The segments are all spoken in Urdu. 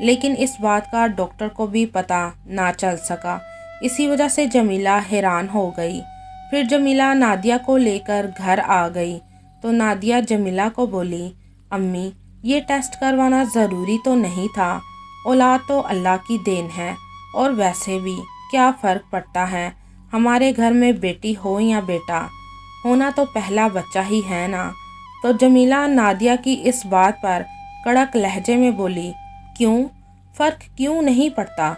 لیکن اس بات کا ڈاکٹر کو بھی پتہ نہ چل سکا۔ اسی وجہ سے جمیلہ حیران ہو گئی۔ پھر جمیلہ نادیہ کو لے کر گھر آ گئی تو نادیہ جمیلہ کو بولی، امی یہ ٹیسٹ کروانا ضروری تو نہیں تھا، اولاد تو اللہ کی دین ہے، اور ویسے بھی کیا فرق پڑتا ہے، ہمارے گھر میں بیٹی ہو یا بیٹا، ہونا تو پہلا بچہ ہی ہے نا۔ تو جمیلہ نادیہ کی اس بات پر کڑک لہجے میں بولی، کیوں؟ فرق کیوں نہیں پڑتا؟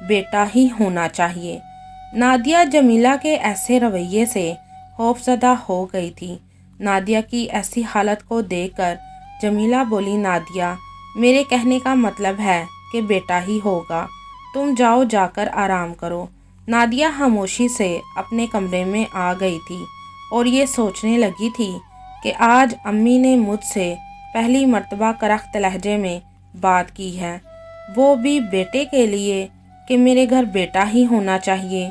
بیٹا ہی ہونا چاہیے۔ نادیہ جمیلہ کے ایسے رویے سے خوف زدہ ہو گئی تھی۔ نادیہ کی ایسی حالت کو دیکھ کر جمیلہ بولی، نادیہ میرے کہنے کا مطلب ہے کہ بیٹا ہی ہوگا، تم جاؤ جا کر آرام کرو۔ نادیہ خاموشی سے اپنے کمرے میں آ گئی تھی اور یہ سوچنے لگی تھی کہ آج امی نے مجھ سے پہلی مرتبہ کرخت لہجے میں بات کی ہے، وہ بھی بیٹے کے لیے کہ میرے گھر بیٹا ہی ہونا چاہیے،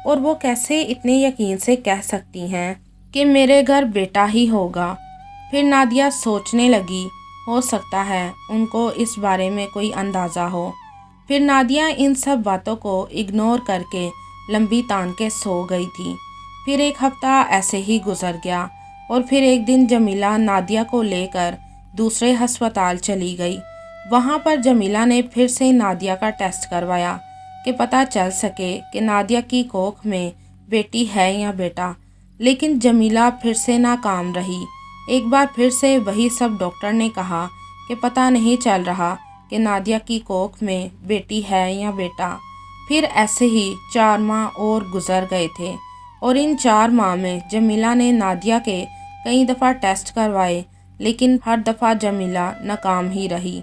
اور وہ کیسے اتنے یقین سے کہہ سکتی ہیں کہ میرے گھر بیٹا ہی ہوگا۔ پھر نادیہ سوچنے لگی، ہو سکتا ہے ان کو اس بارے میں کوئی اندازہ ہو۔ پھر نادیہ ان سب باتوں کو اگنور کر کے لمبی تان کے سو گئی تھی۔ پھر ایک ہفتہ ایسے ہی گزر گیا، اور پھر ایک دن جمیلہ نادیہ کو لے کر دوسرے ہسپتال چلی گئی۔ وہاں پر جمیلہ نے پھر سے نادیہ کا ٹیسٹ کروایا کہ پتہ چل سکے کہ نادیہ کی کوکھ میں بیٹی ہے یا بیٹا، لیکن جمیلہ پھر سے ناکام رہی۔ ایک بار پھر سے وہی سب ڈاکٹر نے کہا کہ پتہ نہیں چل رہا کہ نادیہ کی کوکھ میں بیٹی ہے یا بیٹا۔ پھر ایسے ہی 4 ماہ اور گزر گئے تھے، اور ان 4 ماہ میں جمیلہ نے نادیہ کے کئی دفعہ ٹیسٹ کروائے، لیکن ہر دفعہ جمیلہ ناکام ہی رہی،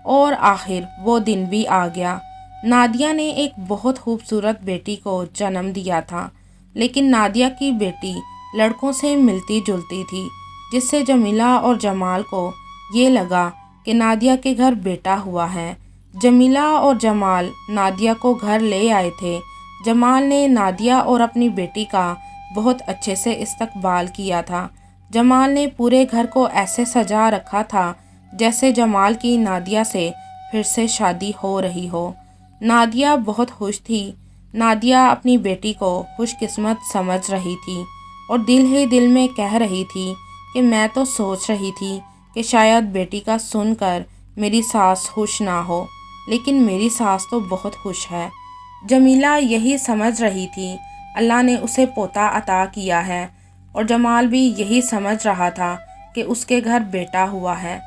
اور آخر وہ دن بھی آ گیا۔ نادیہ نے ایک بہت خوبصورت بیٹی کو جنم دیا تھا، لیکن نادیہ کی بیٹی لڑکوں سے ملتی جلتی تھی، جس سے جمیلہ اور جمال کو یہ لگا کہ نادیہ کے گھر بیٹا ہوا ہے۔ جمیلہ اور جمال نادیہ کو گھر لے آئے تھے۔ جمال نے نادیہ اور اپنی بیٹی کا بہت اچھے سے استقبال کیا تھا۔ جمال نے پورے گھر کو ایسے سجا رکھا تھا جیسے جمال کی نادیہ سے پھر سے شادی ہو رہی ہو۔ نادیہ بہت خوش تھی۔ نادیہ اپنی بیٹی کو خوش قسمت سمجھ رہی تھی، اور دل ہی دل میں کہہ رہی تھی کہ میں تو سوچ رہی تھی کہ شاید بیٹی کا سن کر میری ساس خوش نہ ہو، لیکن میری ساس تو بہت خوش ہے۔ جمیلہ یہی سمجھ رہی تھی اللہ نے اسے پوتا عطا کیا ہے، اور جمال بھی یہی سمجھ رہا تھا کہ اس کے گھر بیٹا ہوا ہے۔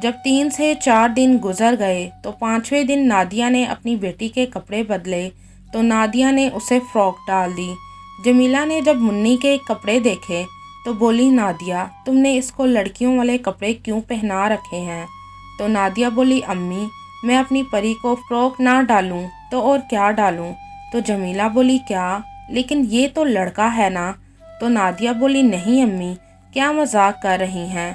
جب 3 سے 4 دن گزر گئے تو 5ویں دن نادیہ نے اپنی بیٹی کے کپڑے بدلے تو نادیہ نے اسے فراک ڈال دی۔ جمیلہ نے جب منی کے کپڑے دیکھے تو بولی، نادیہ تم نے اس کو لڑکیوں والے کپڑے کیوں پہنا رکھے ہیں؟ تو نادیہ بولی، امی میں اپنی پری کو فراک نہ ڈالوں تو اور کیا ڈالوں؟ تو جمیلہ بولی، کیا؟ لیکن یہ تو لڑکا ہے نا؟ تو نادیہ بولی، نہیں امی، کیا مذاق کر رہی ہیں،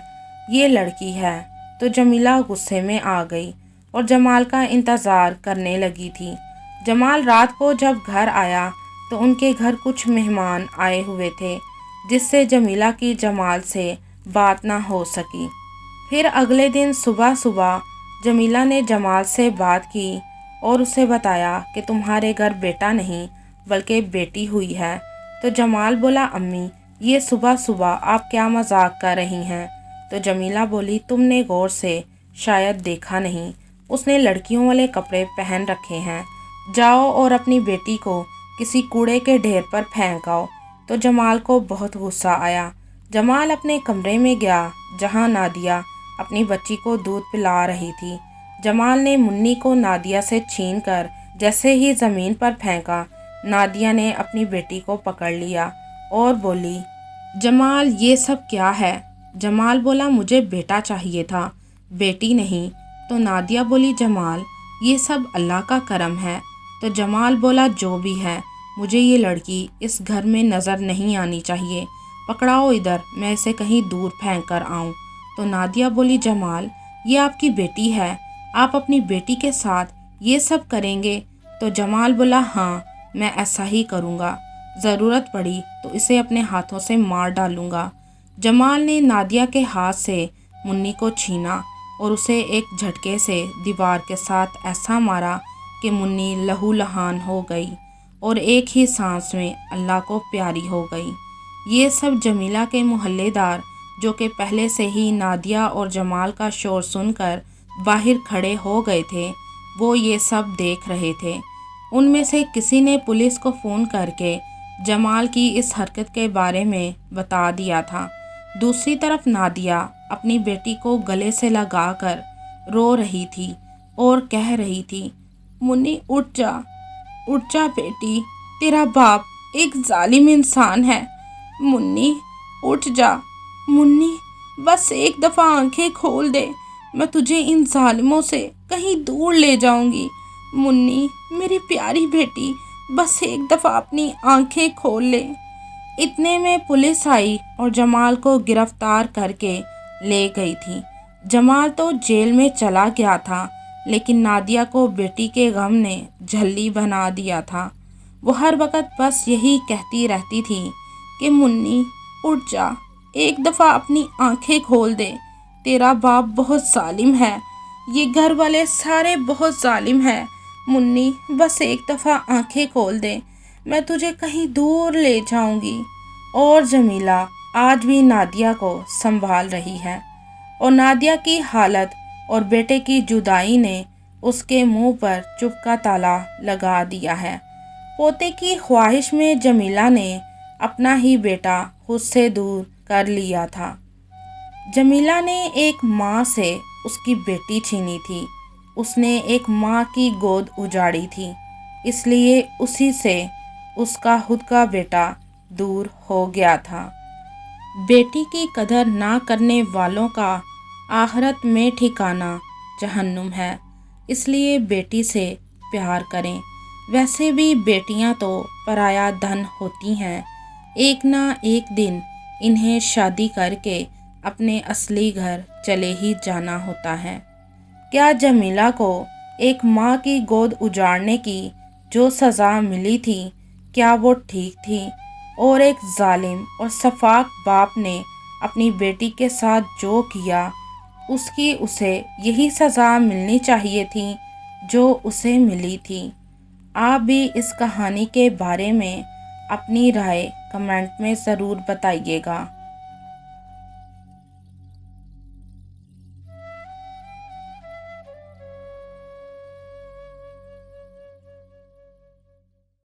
یہ لڑکی ہے۔ تو جمیلہ غصے میں آ گئی اور جمال کا انتظار کرنے لگی تھی۔ جمال رات کو جب گھر آیا تو ان کے گھر کچھ مہمان آئے ہوئے تھے، جس سے جمیلہ کی جمال سے بات نہ ہو سکی۔ پھر اگلے دن صبح صبح جمیلہ نے جمال سے بات کی اور اسے بتایا کہ تمہارے گھر بیٹا نہیں بلکہ بیٹی ہوئی ہے۔ تو جمال بولا، امی یہ صبح صبح آپ کیا مذاق کر رہی ہیں؟ تو جمیلہ بولی، تم نے غور سے شاید دیکھا نہیں، اس نے لڑکیوں والے کپڑے پہن رکھے ہیں، جاؤ اور اپنی بیٹی کو کسی کوڑے کے ڈھیر پر پھینک آؤ۔ تو جمال کو بہت غصہ آیا۔ جمال اپنے کمرے میں گیا جہاں نادیہ اپنی بچی کو دودھ پلا رہی تھی۔ جمال نے منی کو نادیہ سے چھین کر جیسے ہی زمین پر پھینکا، نادیہ نے اپنی بیٹی کو پکڑ لیا اور بولی، جمال یہ سب کیا ہے؟ جمال بولا، مجھے بیٹا چاہیے تھا، بیٹی نہیں۔ تو نادیہ بولی، جمال یہ سب اللہ کا کرم ہے۔ تو جمال بولا، جو بھی ہے مجھے یہ لڑکی اس گھر میں نظر نہیں آنی چاہیے، پکڑاؤ ادھر، میں اسے کہیں دور پھینک کر آؤں۔ تو نادیہ بولی، جمال یہ آپ کی بیٹی ہے، آپ اپنی بیٹی کے ساتھ یہ سب کریں گے؟ تو جمال بولا، ہاں میں ایسا ہی کروں گا، ضرورت پڑی تو اسے اپنے ہاتھوں سے مار ڈالوں گا۔ جمال نے نادیہ کے ہاتھ سے منی کو چھینا اور اسے ایک جھٹکے سے دیوار کے ساتھ ایسا مارا کہ منی لہو لہان ہو گئی اور ایک ہی سانس میں اللہ کو پیاری ہو گئی۔ یہ سب جمیلہ کے محلے دار، جو کہ پہلے سے ہی نادیہ اور جمال کا شور سن کر باہر کھڑے ہو گئے تھے، وہ یہ سب دیکھ رہے تھے۔ ان میں سے کسی نے پولیس کو فون کر کے جمال کی اس حرکت کے بارے میں بتا دیا تھا۔ دوسری طرف نادیہ اپنی بیٹی کو گلے سے لگا کر رو رہی تھی اور کہہ رہی تھی، منی اٹھ جا بیٹی، تیرا باپ ایک ظالم انسان ہے۔ منی اٹھ جا، منی بس ایک دفعہ آنکھیں کھول دے، میں تجھے ان ظالموں سے کہیں دور لے جاؤں گی۔ منی میری پیاری بیٹی، بس ایک دفعہ اپنی آنکھیں کھول لے۔ اتنے میں پولیس آئی اور جمال کو گرفتار کر کے لے گئی تھی۔ جمال تو جیل میں چلا گیا تھا، لیکن نادیہ کو بیٹی کے غم نے جھلی بنا دیا تھا۔ وہ ہر وقت بس یہی کہتی رہتی تھی کہ منی اٹھ جا، ایک دفعہ اپنی آنکھیں کھول دے، تیرا باپ بہت ظالم ہے، یہ گھر والے سارے بہت ظالم ہیں۔ منی بس ایک دفعہ آنکھیں کھول دے، میں تجھے کہیں دور لے جاؤں گی۔ اور جمیلہ آج بھی نادیہ کو سنبھال رہی ہے، اور نادیہ کی حالت اور بیٹے کی جدائی نے اس کے منہ پر چپ کا تالا لگا دیا ہے۔ پوتے کی خواہش میں جمیلہ نے اپنا ہی بیٹا خود سے دور کر لیا تھا۔ جمیلہ نے ایک ماں سے اس کی بیٹی چھینی تھی، اس نے ایک ماں کی گود اجاڑی تھی، اس لیے اسی سے اس کا خود کا بیٹا دور ہو گیا تھا۔ بیٹی کی قدر نہ کرنے والوں کا آخرت میں ٹھکانہ جہنم ہے، اس لیے بیٹی سے پیار کریں۔ ویسے بھی بیٹیاں تو پرایا دھن ہوتی ہیں، ایک نہ ایک دن انہیں شادی کر کے اپنے اصلی گھر چلے ہی جانا ہوتا ہے۔ کیا جمیلہ کو ایک ماں کی گود اجاڑنے کی جو سزا ملی تھی، کیا وہ ٹھیک تھی؟ اور ایک ظالم اور سفاک باپ نے اپنی بیٹی کے ساتھ جو کیا، اس کی اسے یہی سزا ملنی چاہیے تھی جو اسے ملی تھی۔ آپ بھی اس کہانی کے بارے میں اپنی رائے کمنٹ میں ضرور بتائیے گا۔